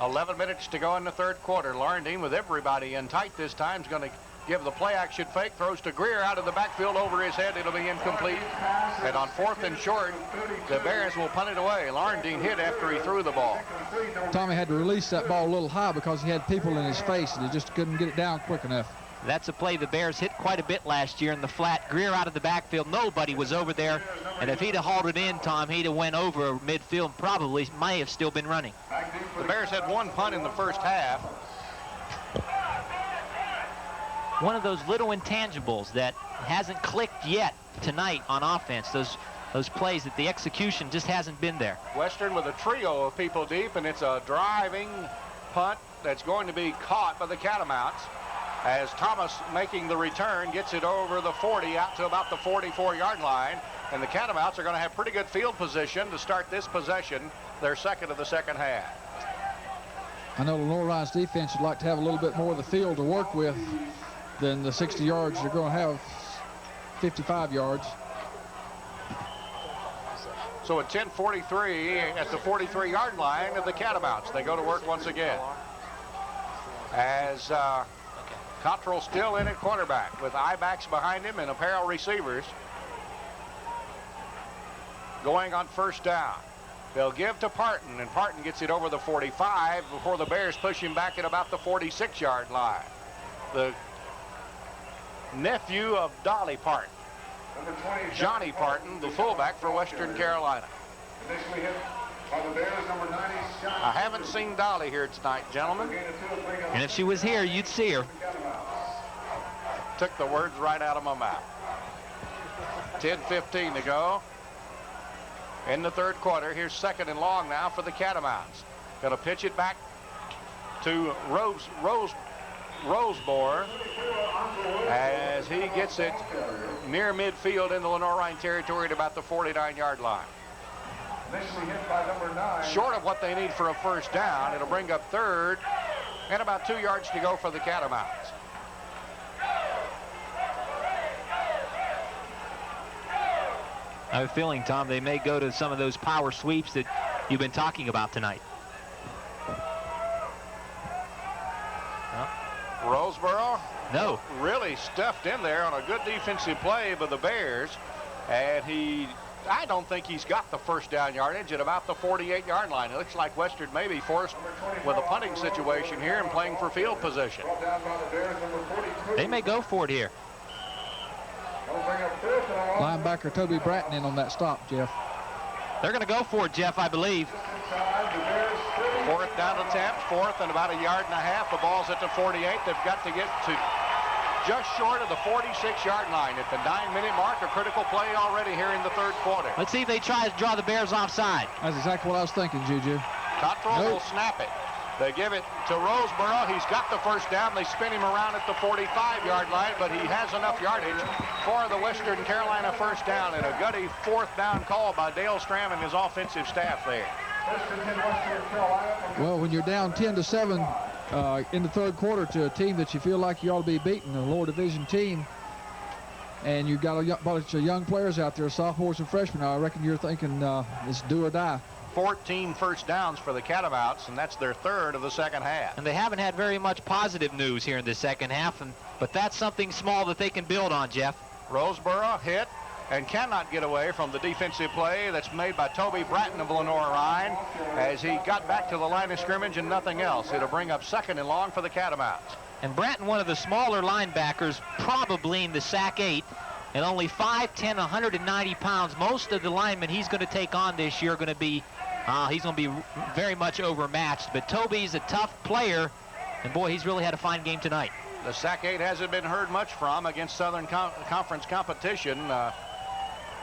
11 minutes to go in the third quarter. Lauren Dean with everybody in tight this time is going to give the play-action fake. Throws to Greer out of the backfield over his head. It'll be incomplete. And on 4th and short, the Bears will punt it away. Lauren Dean hit after he threw the ball. Tommy had to release that ball a little high because he had people in his face, and he just couldn't get it down quick enough. That's a play the Bears hit quite a bit last year in the flat. Greer out of the backfield. Nobody was over there. And if he'd have hauled it in, Tom, he'd have went over midfield. Probably may have still been running. The Bears had 1 punt in the first half. One of those little intangibles that hasn't clicked yet tonight on offense. Those plays that the execution just hasn't been there. Western with a trio of people deep, and it's a driving punt that's going to be caught by the Catamounts. As Thomas, making the return, gets it over the 40 out to about the 44-yard line. And the Catamounts are going to have pretty good field position to start this possession, their second of the second half. I know Lenoir Rhyne's defense would like to have a little bit more of the field to work with than the 60 yards. They're going to have 55 yards. So at 10:43 at the 43-yard line of the Catamounts, they go to work once again. as Cottrell still in at quarterback with I-backs behind him and a pair of receivers. Going on first down. They'll give to Parton, and Parton gets it over the 45 before the Bears push him back at about the 46-yard line. The nephew of Dolly Parton, Johnny Parton, the fullback for Western Carolina. I haven't seen Dolly here tonight, gentlemen. And if she was here, you'd see her. Took the words right out of my mouth. 10:15 to go in the third quarter. Here's second and long now for the Catamounts. Going to pitch it back to Roseborough as he gets it near midfield in the Lenoir Rhyne territory at about the 49-yard line. Short of what they need for a first down. It'll bring up third and about 2 yards to go for the Catamounts. I have a feeling, Tom, they may go to some of those power sweeps that you've been talking about tonight. Roseborough? No. Really stuffed in there on a good defensive play by the Bears. And I don't think he's got the first down yardage at about the 48-yard line. It looks like Western may be forced with a punting situation here and playing for field position. They may go for it here. Linebacker Toby Bratton in on that stop, Jeff. They're going to go for it, Jeff, I believe. Fourth down attempt, fourth and about 1.5 yards. The ball's at the 48. They've got to get to just short of the 46-yard line at the 9-minute mark. A critical play already here in the third quarter. Let's see if they try to draw the Bears offside. That's exactly what I was thinking, Juju. Cottrell will snap it. They give it to Roseborough. He's got the first down. They spin him around at the 45-yard line, but he has enough yardage for the Western Carolina first down, and a gutty fourth down call by Dale Stram and his offensive staff there. Well, when you're down 10-7 in the third quarter to a team that you feel like you ought to be beating, a lower division team, and you've got a bunch of young players out there, sophomores and freshmen, I reckon you're thinking it's do or die. 14 first downs for the Catamounts, and that's their third of the second half. And they haven't had very much positive news here in the second half, but that's something small that they can build on, Jeff. Roseborough hit and cannot get away from the defensive play that's made by Toby Bratton of Lenoir Rhyne as he got back to the line of scrimmage and nothing else. It'll bring up second and long for the Catamounts. And Bratton, one of the smaller linebackers, probably in the sack 8, and only 5'10", 190 pounds. Most of the linemen he's going to take on this year are going to be he's going to be very much overmatched, but Toby's a tough player, and boy, he's really had a fine game tonight. The sack 8 hasn't been heard much from against Southern Conference competition.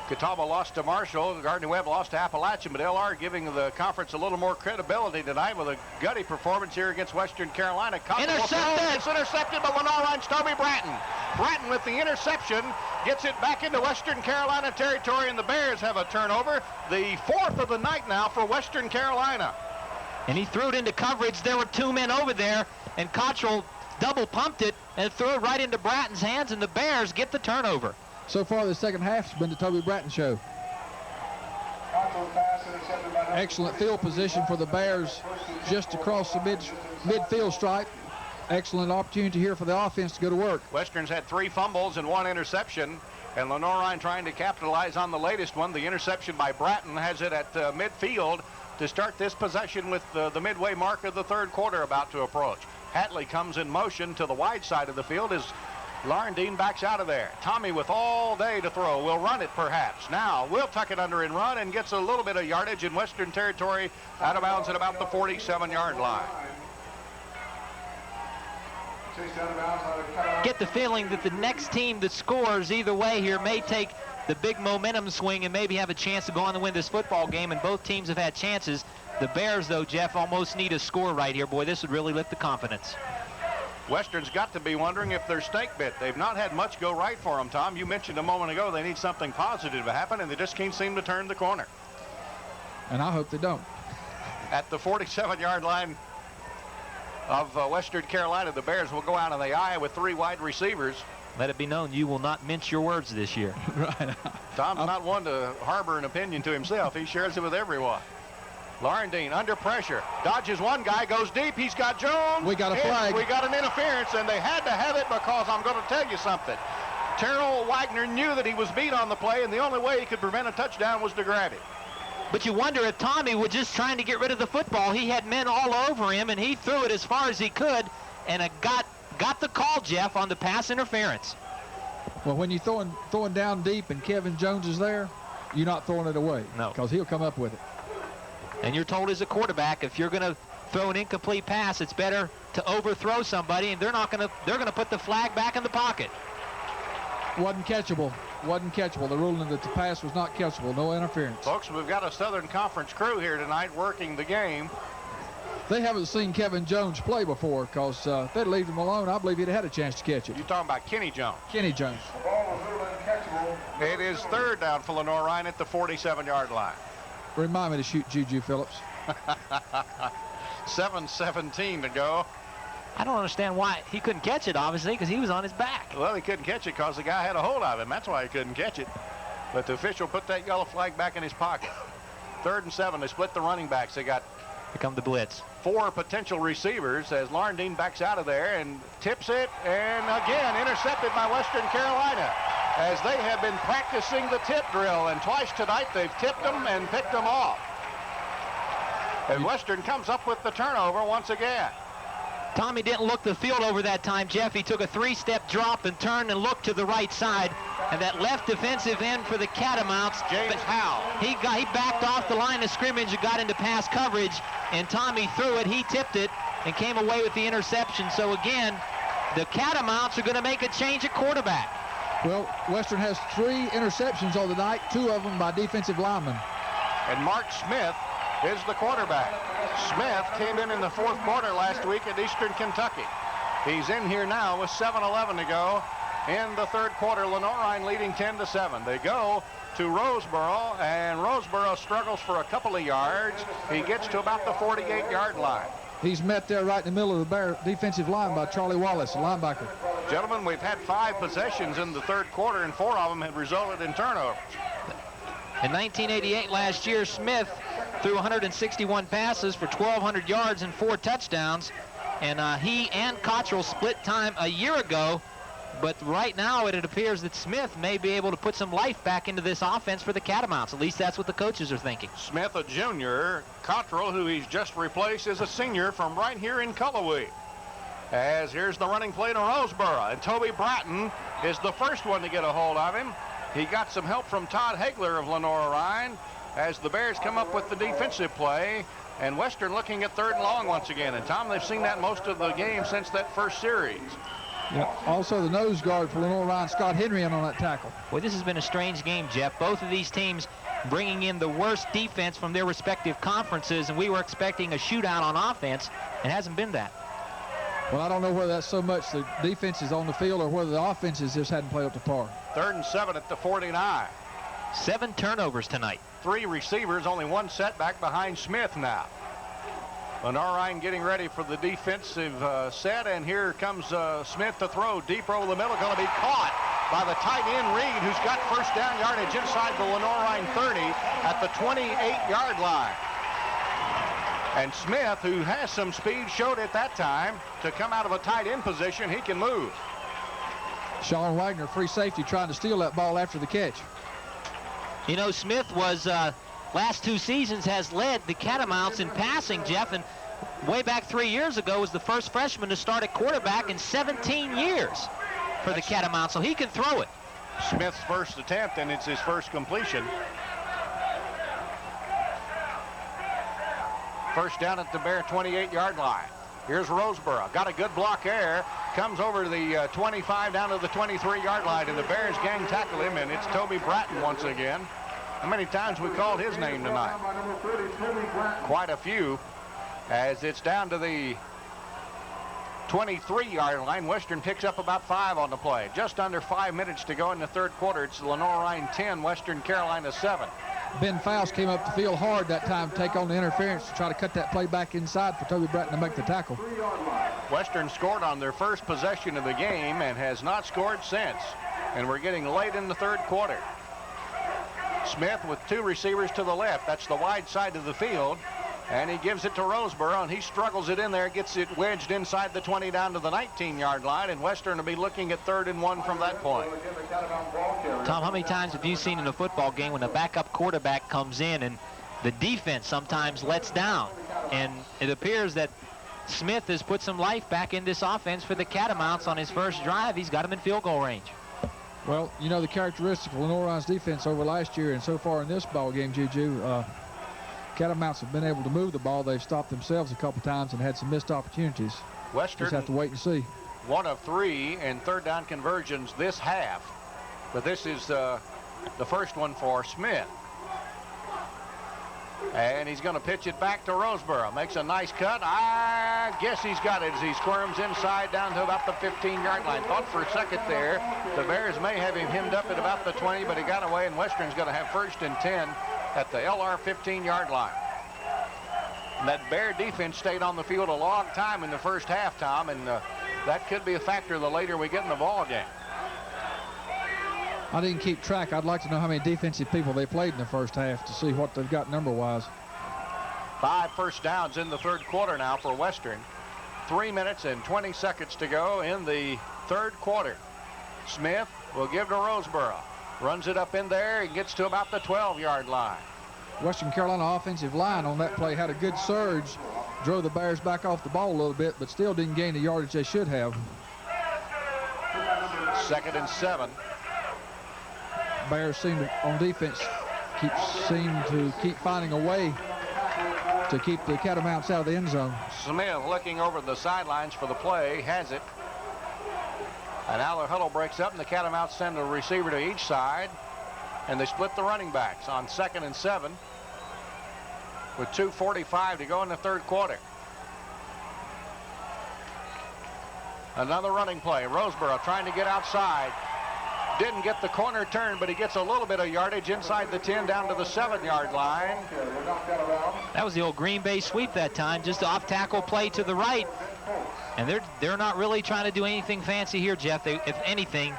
Catawba lost to Marshall, Gardner-Webb lost to Appalachian, but LR giving the conference a little more credibility tonight with a gutty performance here against Western Carolina. Intercepted! It's intercepted by Lenoir Rhyne's Toby Bratton. Bratton with the interception gets it back into Western Carolina territory, and the Bears have a turnover. The fourth of the night now for Western Carolina. And he threw it into coverage. There were two men over there, and Cottrell double pumped it and threw it right into Bratton's hands, and the Bears get the turnover. So far, the second half's been the Toby Bratton show. Excellent field position for the Bears just across the midfield stripe. Excellent opportunity here for the offense to go to work. Western's had 3 fumbles and 1 interception, and Lenoir Rhyne trying to capitalize on the latest one. The interception by Bratton has it at midfield to start this possession with the midway mark of the third quarter about to approach. Hatley comes in motion to the wide side of the field as Larndine backs out of there. Tommy with all day to throw. Will run it perhaps. Now will tuck it under and run and gets a little bit of yardage in Western territory out of bounds at about the 47-yard line. Get the feeling that the next team that scores either way here may take the big momentum swing and maybe have a chance to go on to win this football game, and both teams have had chances. The Bears, though, Jeff, almost need a score right here. Boy, this would really lift the confidence. Western's got to be wondering if they're snake bit. They've not had much go right for them, Tom. You mentioned a moment ago they need something positive to happen, and they just can't seem to turn the corner. And I hope they don't. At the 47-yard line of Western Carolina, the Bears will go out on the eye with 3 wide receivers. Let it be known you will not mince your words this year. Right. Tom's not one to harbor an opinion to himself. He shares it with everyone. Laurendine under pressure, dodges one guy, goes deep. He's got Jones. We got a flag. We got an interference, and they had to have it because I'm going to tell you something. Terrell Wagner knew that he was beat on the play, and the only way he could prevent a touchdown was to grab it. But you wonder if Tommy was just trying to get rid of the football. He had men all over him, and he threw it as far as he could, and got the call, Jeff, on the pass interference. Well, when you're throwing down deep and Kevin Jones is there, you're not throwing it away. No. Because he'll come up with it. And you're told as a quarterback, if you're going to throw an incomplete pass, it's better to overthrow somebody, and they're going to put the flag back in the pocket. Wasn't catchable. Wasn't catchable. The ruling that the pass was not catchable. No interference. Folks, we've got a Southern Conference crew here tonight working the game. They haven't seen Kevin Jones play before, because if they'd leave him alone, I believe he'd have had a chance to catch it. You're talking about Kenny Jones. Kenny Jones. It is third down for Lenoir Rhyne at the 47-yard line. Remind me to shoot Juju Phillips. 7:17 to go. I don't understand why he couldn't catch it, obviously, because he was on his back. Well, he couldn't catch it because the guy had a hold of him. That's why he couldn't catch it. But the official put that yellow flag back in his pocket. 3rd and 7. They split the running backs. They got Here come the blitz. 4 potential receivers as Laurendine backs out of there and tips it, and again intercepted by Western Carolina, as they have been practicing the tip drill, and twice tonight they've tipped them and picked them off. And Western comes up with the turnover once again. Tommy didn't look the field over that time, Jeff. He took a 3-step drop and turned and looked to the right side. And that left defensive end for the Catamounts, James Howell. He backed off the line of scrimmage and got into pass coverage, and Tommy threw it. He tipped it and came away with the interception. So again, the Catamounts are going to make a change at quarterback. Well, Western has 3 interceptions on the night, 2 of them by defensive linemen. And Mark Smith is the quarterback. Smith came in the 4th quarter last week at Eastern Kentucky. He's in here now with 7:11 to go in the 3rd quarter. Lenoir Rhyne leading 10-7. They go to Roseboro, and Roseboro struggles for a couple of yards. He gets to about the 48-yard line. He's met there right in the middle of the Bear defensive line by Charlie Wallace, a linebacker. Gentlemen, we've had 5 possessions in the 3rd quarter, and 4 of them have resulted in turnovers. In 1988, last year, Smith threw 161 passes for 1,200 yards and 4 touchdowns. And he and Cottrell split time a year ago. But right now, it appears that Smith may be able to put some life back into this offense for the Catamounts. At least that's what the coaches are thinking. Smith, a junior. Cottrell, who he's just replaced, is a senior from right here in Cullowhee. As here's the running play to Roseboro. And Toby Bratton is the first one to get a hold of him. He got some help from Todd Hagler of Lenoir Rhyne as the Bears come up with the defensive play. And Western looking at 3rd and long once again. And, Tom, they've seen that most of the game since that first series. Yeah. Also, the nose guard for Lenoir Rhyne, Scott Henry, in on that tackle. Well, this has been a strange game, Jeff. Both of these teams bringing in the worst defense from their respective conferences, and we were expecting a shootout on offense. It hasn't been that. Well, I don't know whether that's so much the defense is on the field or whether the offenses just hadn't played up to par. 3rd and 7 at the 49. 7 turnovers tonight. 3 receivers, only 1 setback behind Smith now. Lenoir Rhyne getting ready for the defensive set, and here comes Smith to throw deep over the middle, going to be caught by the tight end Reed, who's got first down yardage inside the Lenoir Rhyne 30 at the 28-yard line. And Smith, who has some speed, showed at that time to come out of a tight end position, he can move. Sean Wagner, free safety, trying to steal that ball after the catch. You know, Smith was last 2 seasons has led the Catamounts in passing, Jeff, and way back 3 years ago was the first freshman to start at quarterback in 17 years for the Catamounts, so he can throw it. Smith's first attempt, and it's his first completion. First down at the Bear 28-yard line. Here's Roseboro. Got a good block there. Comes over to the 25 down to the 23-yard line, and the Bears gang tackle him, and it's Toby Bratton once again. How many times we called his name tonight? Quite a few, as it's down to the 23-yard line. Western picks up about 5 on the play. Just under 5 minutes to go in the 3rd quarter. It's Lenoir Rhyne 10, Western Carolina 7. Ben Faust came up the field hard that time to take on the interference to try to cut that play back inside for Toby Bratton to make the tackle. Western scored on their first possession of the game and has not scored since. And we're getting late in the 3rd quarter. Smith with 2 receivers to the left. That's the wide side of the field. And he gives it to Roseboro, and he struggles it in there, gets it wedged inside the 20 down to the 19-yard line, and Western will be looking at 3rd and 1 from that point. Tom, how many times have you seen in a football game when a backup quarterback comes in and the defense sometimes lets down? And it appears that Smith has put some life back in this offense for the Catamounts on his first drive. He's got him in field goal range. Well, you know, the characteristic of Lenoir's defense over last year and so far in this ball game, Juju, Catamounts have been able to move the ball. They've stopped themselves a couple times and had some missed opportunities. Western just have to wait and see. 1 of 3 in 3rd down conversions this half. But this is the first one for Smith. And he's going to pitch it back to Roseboro. Makes a nice cut. I guess he's got it as he squirms inside down to about the 15-yard line. Thought for a second there the Bears may have him hemmed up at about the 20, but he got away, and Western's going to have 1st and 10 at the LR 15-yard line. And that Bear defense stayed on the field a long time in the first half, Tom, and that could be a factor the later we get in the ball game. I didn't keep track. I'd like to know how many defensive people they played in the first half to see what they've got number-wise. 5 first downs in the 3rd quarter now for Western. 3 minutes and 20 seconds to go in the 3rd quarter. Smith will give to Roseboro. Runs it up in there and gets to about the 12-yard line. Western Carolina offensive line on that play had a good surge, drove the Bears back off the ball a little bit, but still didn't gain the yardage they should have. 2nd and 7. Bears seem to, on defense, seem to keep finding a way to keep the Catamounts out of the end zone. Smith looking over the sidelines for the play, has it. And now the huddle breaks up, and the Catamounts send a receiver to each side, and they split the running backs on 2nd and 7 with 2:45 to go in the 3rd quarter. Another running play. Roseboro trying to get outside. Didn't get the corner turn, but he gets a little bit of yardage inside the 10 down to the 7-yard line. That was the old Green Bay sweep that time, just off tackle play to the right. And they're not really trying to do anything fancy here, Jeff. They, if anything,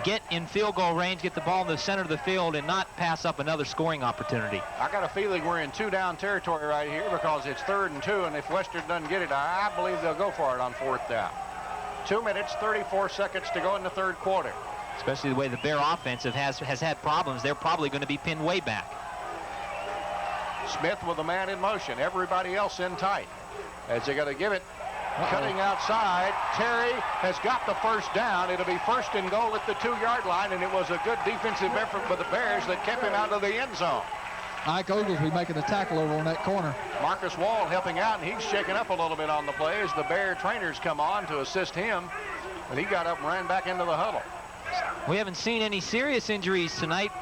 get in field goal range, get the ball in the center of the field, and not pass up another scoring opportunity. I got a feeling we're in 2-down territory right here because it's 3rd and 2, and if Western doesn't get it, I believe they'll go for it on 4th down. 2 minutes, 34 seconds to go in the 3rd quarter. Especially the way the Bear offensive has had problems. They're probably going to be pinned way back. Smith with a man in motion. Everybody else in tight. As they're going to give it, cutting outside. Terry has got the first down. It'll be 1st and goal at the 2-yard line, and it was a good defensive effort by the Bears that kept him out of the end zone. Ike Oglesby making the tackle over on that corner. Marcus Wall helping out, and he's shaking up a little bit on the play as the Bear trainers come on to assist him. And he got up and ran back into the huddle. We haven't seen any serious injuries tonight,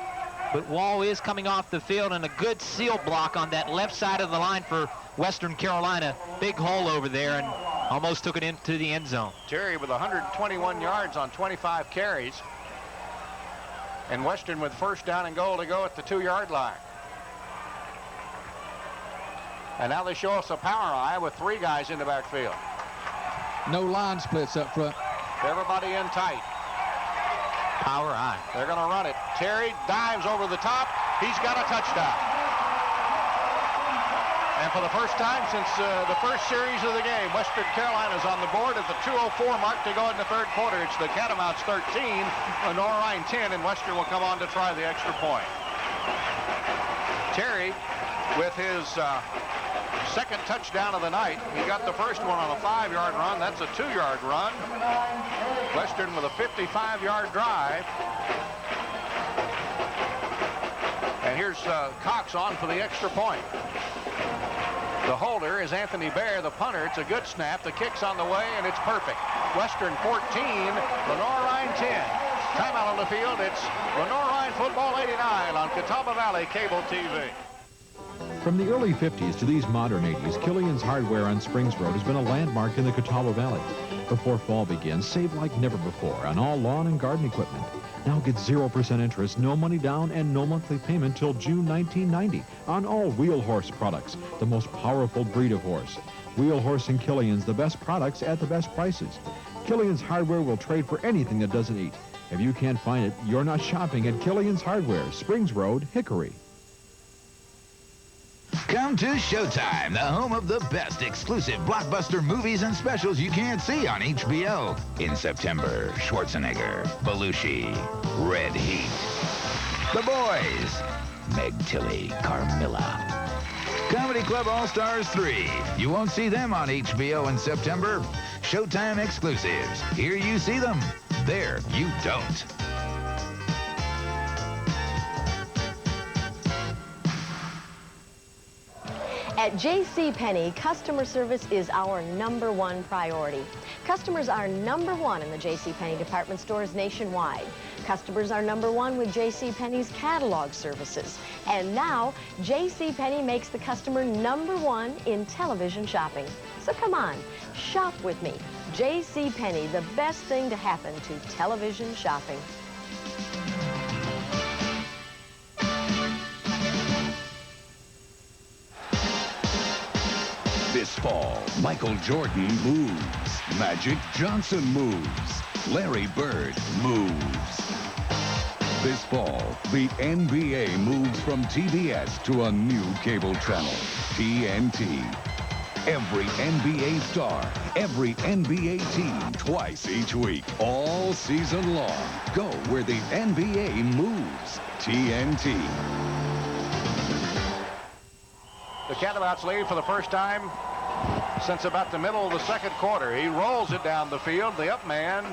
but Wall is coming off the field, and a good seal block on that left side of the line for Western Carolina. Big hole over there, and almost took it into the end zone. Terry with 121 yards on 25 carries. And Western with 1st down and goal to go at the 2-yard line. And now they show us a power eye with 3 guys in the backfield. No line splits up front. Everybody in tight. Power eye. They're going to run it. Terry dives over the top. He's got a touchdown. And for the first time since the first series of the game, Western Carolina's on the board at the 2:04 mark to go in the 3rd quarter. It's the Catamounts 13, Lenoir 10, and Western will come on to try the extra point. Terry with his 2nd touchdown of the night. He got the first one on a 5-yard run. That's a 2-yard run. Western with a 55-yard drive. And here's Cox on for the extra point. The holder is Anthony Bear, the punter. It's a good snap. The kick's on the way, and it's perfect. Western 14, Lenoir 10. Timeout on the field. It's Lenoir Football 89 on Catawba Valley Cable TV. From the early 50s to these modern 80s, Killian's Hardware on Springs Road has been a landmark in the Catawba Valley. Before fall begins, save like never before on all lawn and garden equipment. Now get 0% interest, no money down, and no monthly payment till June 1990 on all Wheel Horse products, the most powerful breed of horse. Wheel Horse and Killian's, the best products at the best prices. Killian's Hardware will trade for anything that doesn't eat. If you can't find it, you're not shopping at Killian's Hardware, Springs Road, Hickory. Come to Showtime, the home of the best exclusive blockbuster movies and specials you can't see on HBO. In September, Schwarzenegger, Belushi, Red Heat. The Boys, Meg Tilly, Carmilla. Comedy Club All-Stars 3. You won't see them on HBO in September. Showtime exclusives. Here you see them. There you don't. At JCPenney, customer service is our #1 priority. Customers are #1 in the JCPenney department stores nationwide. Customers are #1 with JCPenney's catalog services. And now, JCPenney makes the customer #1 in television shopping. So come on, shop with me. JCPenney, the best thing to happen to television shopping. This fall, Michael Jordan moves. Magic Johnson moves. Larry Bird moves. This fall, the NBA moves from TBS to a new cable channel, TNT. Every NBA star, every NBA team, twice each week, all season long. Go where the NBA moves. TNT. The Catamounts lead for the first time since about the middle of the second quarter. He rolls it down the field. The up man,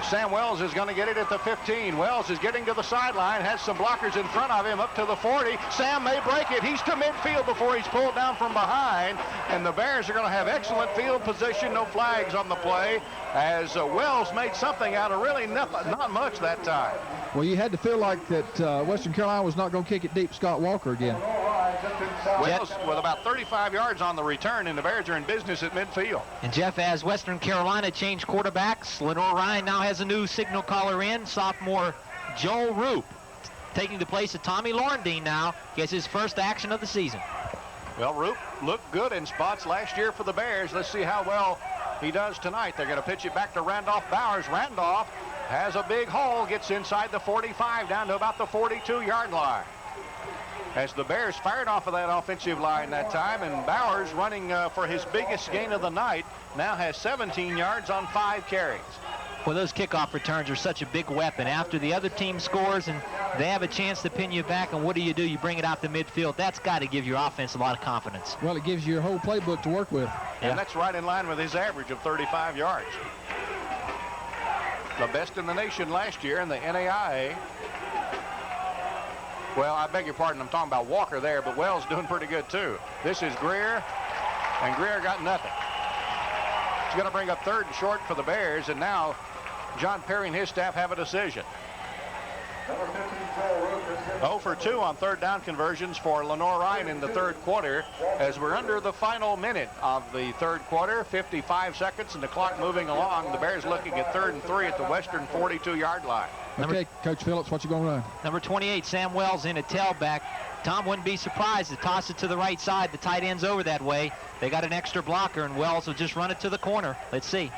Sam Wells, is going to get it at the 15. Wells is getting to the sideline, has some blockers in front of him up to the 40. Sam may break it. He's to midfield before he's pulled down from behind. And the Bears are going to have excellent field position. No flags on the play as Wells made something out of really not much that time. Well, you had to feel like that Western Carolina was not going to kick it deep Scott Walker again. Wells with about 35 yards on the return, and the Bears are in business at midfield. And Jeff, as Western Carolina changed quarterbacks, Lenoir Rhyne now has a new signal caller in. Sophomore Joel Roop taking the place of Tommy Laurendine now. Gets his first action of the season. Well, Roop looked good in spots last year for the Bears. Let's see how well he does tonight. They're going to pitch it back to Randolph Bowers. Randolph has a big hole, gets inside the 45 down to about the 42-yard line. As the Bears fired off of that offensive line that time, and Bowers, running for his biggest gain of the night, now has 17 yards on 5 carries. Well, those kickoff returns are such a big weapon. After the other team scores and they have a chance to pin you back, and what do? You bring it out the midfield. That's got to give your offense a lot of confidence. Well, it gives you your whole playbook to work with. And that's right in line with his average of 35 yards. The best in the nation last year in the NAIA. Well, I beg your pardon, I'm talking about Walker there, but Wells doing pretty good too. This is Greer, and Greer got nothing. He's going to bring up 3rd and short for the Bears, and now John Perry and his staff have a decision. 0 for 2 on 3rd down conversions for Lenoir Rhyne in the 3rd quarter, as we're under the final minute of the 3rd quarter, 55 seconds, and the clock moving along. The Bears looking at 3rd and 3 at the Western 42-yard line. Okay, Coach Phillips, what you going to run? Number 28, Sam Wells in a tailback. Tom wouldn't be surprised to toss it to the right side. The tight end's over that way. They got an extra blocker, and Wells will just run it to the corner. Let's see.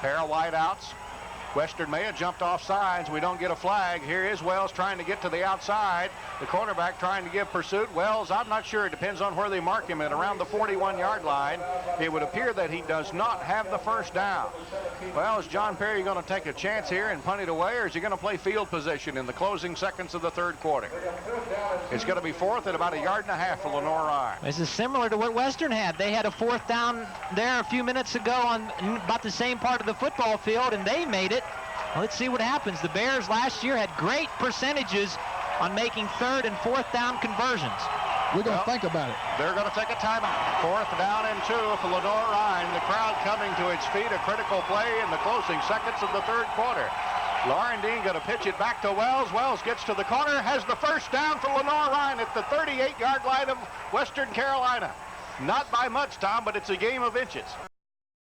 Pair of wideouts. Western may have jumped off sides. We don't get a flag. Here is Wells trying to get to the outside. The cornerback trying to give pursuit. Wells, I'm not sure. It depends on where they mark him at, around the 41-yard line. It would appear that he does not have the first down. Well, is John Perry going to take a chance here and punt it away, or is he going to play field position in the closing seconds of the 3rd quarter? It's going to be 4th at about 1.5 yards for Lenoir Rhyne. This is similar to what Western had. They had a 4th down there a few minutes ago on about the same part of the football field, and they made it. Well, let's see what happens. The Bears last year had great percentages on making 3rd and 4th down conversions. We're going to think about it. They're going to take a timeout. 4th down and 2 for Lenoir Rhyne. The crowd coming to its feet. A critical play in the closing seconds of the 3rd quarter. Laurendine going to pitch it back to Wells. Wells gets to the corner, has the first down for Lenoir Rhyne at the 38-yard line of Western Carolina. Not by much, Tom, but it's a game of inches.